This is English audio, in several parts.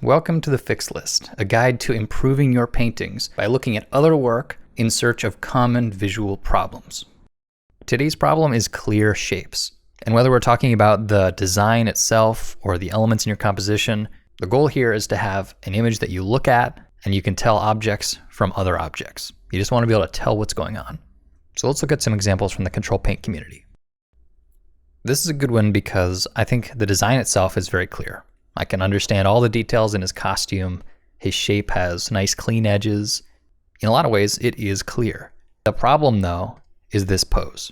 Welcome to the Fix List, a guide to improving your paintings by looking at other work in search of common visual problems. Today's problem is clear shapes. And whether we're talking about the design itself or the elements in your composition, the goal here is to have an image that you look at and you can tell objects from other objects. You just want to be able to tell what's going on. So let's look at some examples from the ctrl+paint community. This is a good one because I think the design itself is very clear. I can understand all the details in his costume. His shape has nice clean edges. In a lot of ways, it is clear. The problem though is this pose.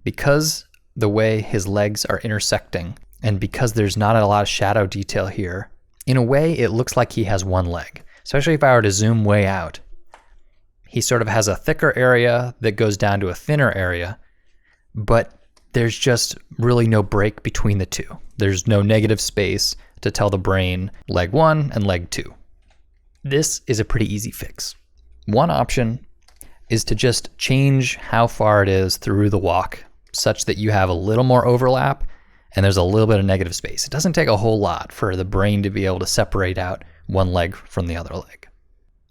Because the way his legs are intersecting and because there's not a lot of shadow detail here, in a way it looks like he has one leg. Especially if I were to zoom way out. He sort of has a thicker area that goes down to a thinner area, but there's just really no break between the two. There's no negative space to tell the brain leg 1 and leg 2. This is a pretty easy fix. One option is to just change how far it is through the walk such that you have a little more overlap and there's a little bit of negative space. It doesn't take a whole lot for the brain to be able to separate out one leg from the other leg.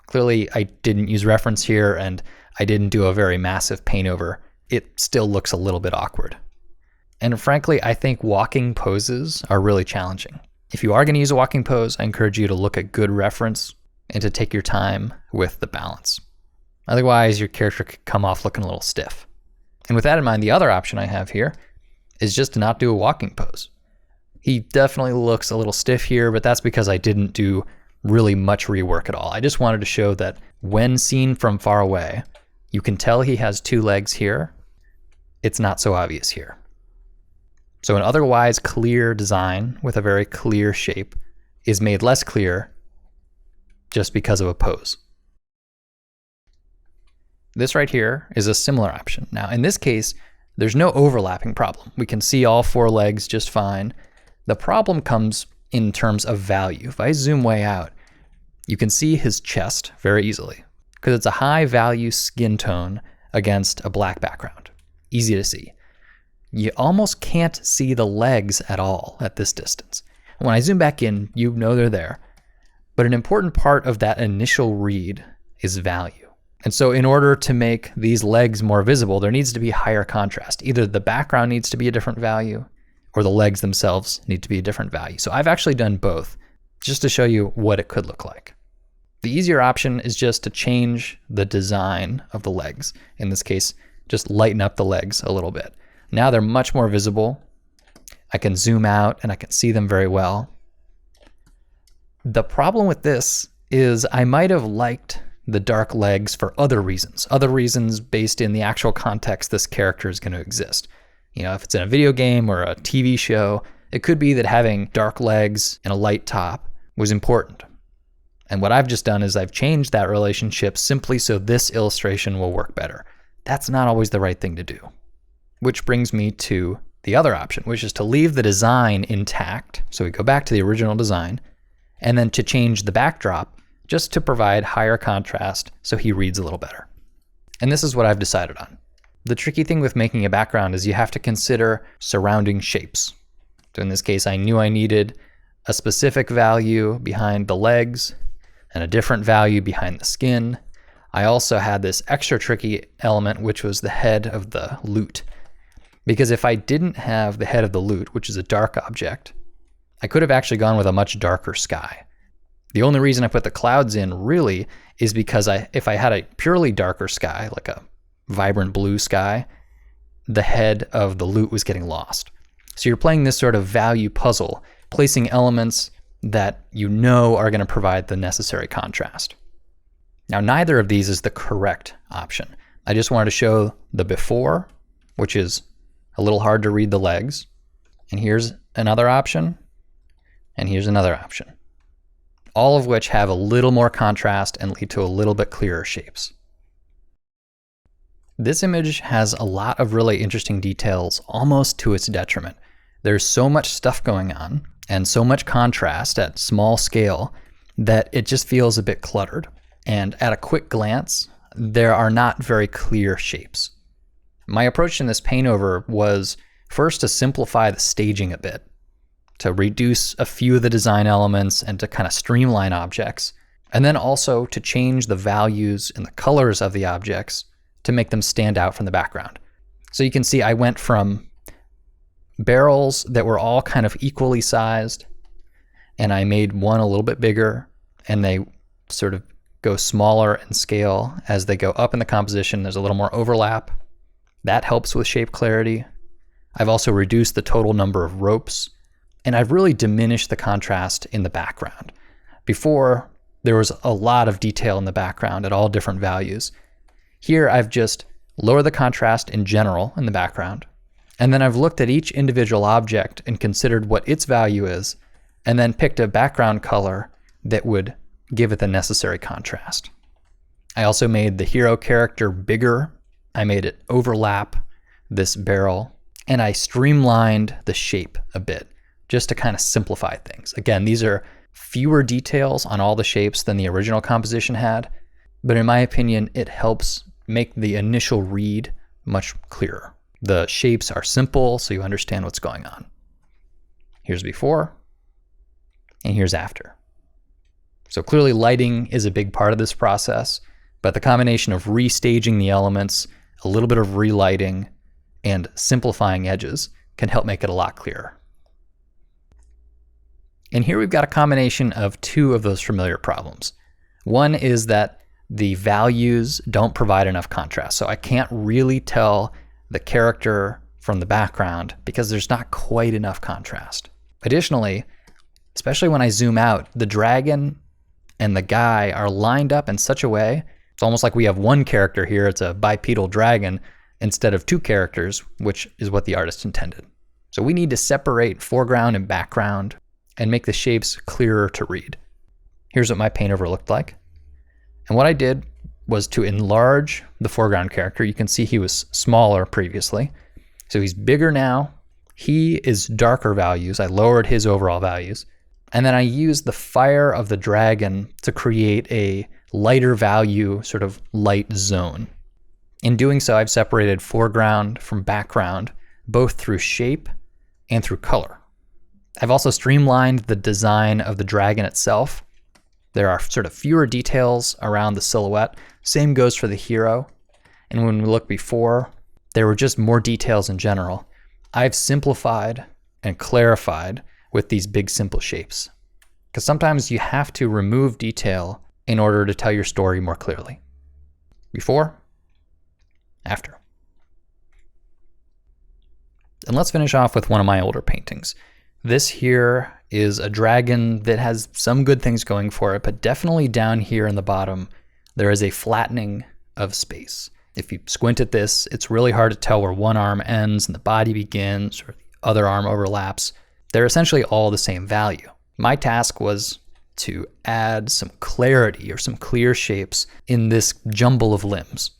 Clearly, I didn't use reference here and I didn't do a very massive paint over. It still looks a little bit awkward. And frankly, I think walking poses are really challenging. If you are going to use a walking pose, I encourage you to look at good reference and to take your time with the balance. Otherwise, your character could come off looking a little stiff. And with that in mind, the other option I have here is just to not do a walking pose. He definitely looks a little stiff here, but that's because I didn't do really much rework at all. I just wanted to show that when seen from far away, you can tell he has two legs here. It's not so obvious here. So an otherwise clear design with a very clear shape is made less clear just because of a pose. This right here is a similar option. Now in this case, there's no overlapping problem. We can see all four legs just fine. The problem comes in terms of value. If I zoom way out, you can see his chest very easily because it's a high value skin tone against a black background. Easy to see. You almost can't see the legs at all at this distance. When I zoom back in, you know they're there. But an important part of that initial read is value. And so in order to make these legs more visible, there needs to be higher contrast. Either the background needs to be a different value or the legs themselves need to be a different value. So I've actually done both just to show you what it could look like. The easier option is just to change the design of the legs. In this case, just lighten up the legs a little bit. Now they're much more visible. I can zoom out and I can see them very well. The problem with this is I might have liked the dark legs for other reasons based in the actual context this character is going to exist. You know, if it's in a video game or a TV show, it could be that having dark legs and a light top was important. And what I've just done is I've changed that relationship simply so this illustration will work better. That's not always the right thing to do. Which brings me to the other option, which is to leave the design intact. So we go back to the original design and then to change the backdrop just to provide higher contrast so he reads a little better. And this is what I've decided on. The tricky thing with making a background is you have to consider surrounding shapes. So in this case, I knew I needed a specific value behind the legs and a different value behind the skin. I also had this extra tricky element, which was the head of the lute. Because if I didn't have the head of the lute, which is a dark object, I could have actually gone with a much darker sky. The only reason I put the clouds in really is because if I had a purely darker sky, like a vibrant blue sky, the head of the lute was getting lost. So you're playing this sort of value puzzle, placing elements that you know are going to provide the necessary contrast. Now, neither of these is the correct option. I just wanted to show the before, which is a little hard to read the legs. And here's another option. And here's another option. All of which have a little more contrast and lead to a little bit clearer shapes. This image has a lot of really interesting details, almost to its detriment. There's so much stuff going on and so much contrast at small scale that it just feels a bit cluttered. And at a quick glance, there are not very clear shapes. My approach in this paint over was first to simplify the staging a bit. to reduce a few of the design elements and to kind of streamline objects, and then also to change the values and the colors of the objects to make them stand out from the background. So you can see I went from barrels that were all kind of equally sized, and I made one a little bit bigger, and they sort of go smaller in scale as they go up in the composition. There's a little more overlap. That helps with shape clarity. I've also reduced the total number of ropes, and I've really diminished the contrast in the background. Before, there was a lot of detail in the background at all different values. Here, I've just lowered the contrast in general in the background, and then I've looked at each individual object and considered what its value is, and then picked a background color that would give it the necessary contrast. I also made the hero character bigger. I made it overlap this barrel, and I streamlined the shape a bit just to kind of simplify things. Again, these are fewer details on all the shapes than the original composition had, but in my opinion, it helps make the initial read much clearer. The shapes are simple, so you understand what's going on. Here's before, and here's after. So clearly lighting is a big part of this process, but the combination of restaging the elements, a little bit of relighting, and simplifying edges can help make it a lot clearer. And here we've got a combination of two of those familiar problems. One is that the values don't provide enough contrast, so I can't really tell the character from the background because there's not quite enough contrast. Additionally, especially when I zoom out, the dragon and the guy are lined up in such a way, it's almost like we have one character here, it's a bipedal dragon, instead of two characters, which is what the artist intended. So we need to separate foreground and background and make the shapes clearer to read. Here's what my paint over looked like. And what I did was to enlarge the foreground character. You can see he was smaller previously. So he's bigger now. He is darker values. I lowered his overall values. And then I used the fire of the dragon to create a lighter value, sort of light zone. In doing so, I've separated foreground from background, both through shape and through color. I've also streamlined the design of the dragon itself. There are sort of fewer details around the silhouette. Same goes for the hero. And when we look before, there were just more details in general. I've simplified and clarified with these big simple shapes. Because sometimes you have to remove detail in order to tell your story more clearly. Before, after. And let's finish off with one of my older paintings. This here is a dragon that has some good things going for it, but definitely down here in the bottom, there is a flattening of space. If you squint at this, it's really hard to tell where one arm ends and the body begins, or the other arm overlaps. They're essentially all the same value. My task was to add some clarity or some clear shapes in this jumble of limbs.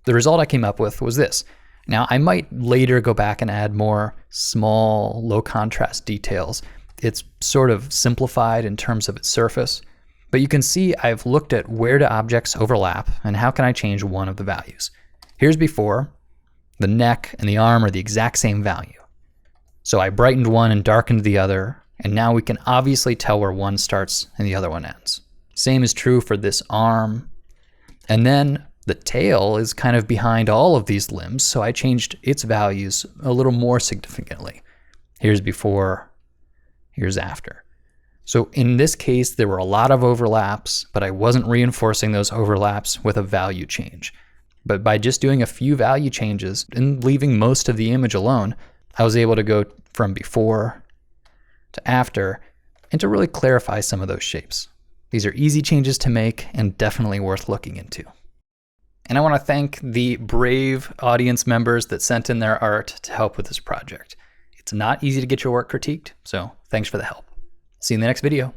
The result I came up with was this. Now, I might later go back and add more small, low contrast details. It's sort of simplified in terms of its surface, but you can see I've looked at where do objects overlap and how can I change one of the values. Here's before. The neck and the arm are the exact same value. So I brightened one and darkened the other, and now we can obviously tell where one starts and the other one ends. Same is true for this arm. And then the tail is kind of behind all of these limbs, so I changed its values a little more significantly. Here's before, here's after. So in this case, there were a lot of overlaps, but I wasn't reinforcing those overlaps with a value change. But by just doing a few value changes and leaving most of the image alone, I was able to go from before to after and to really clarify some of those shapes. These are easy changes to make and definitely worth looking into. And I want to thank the brave audience members that sent in their art to help with this project. It's not easy to get your work critiqued, so thanks for the help. See you in the next video.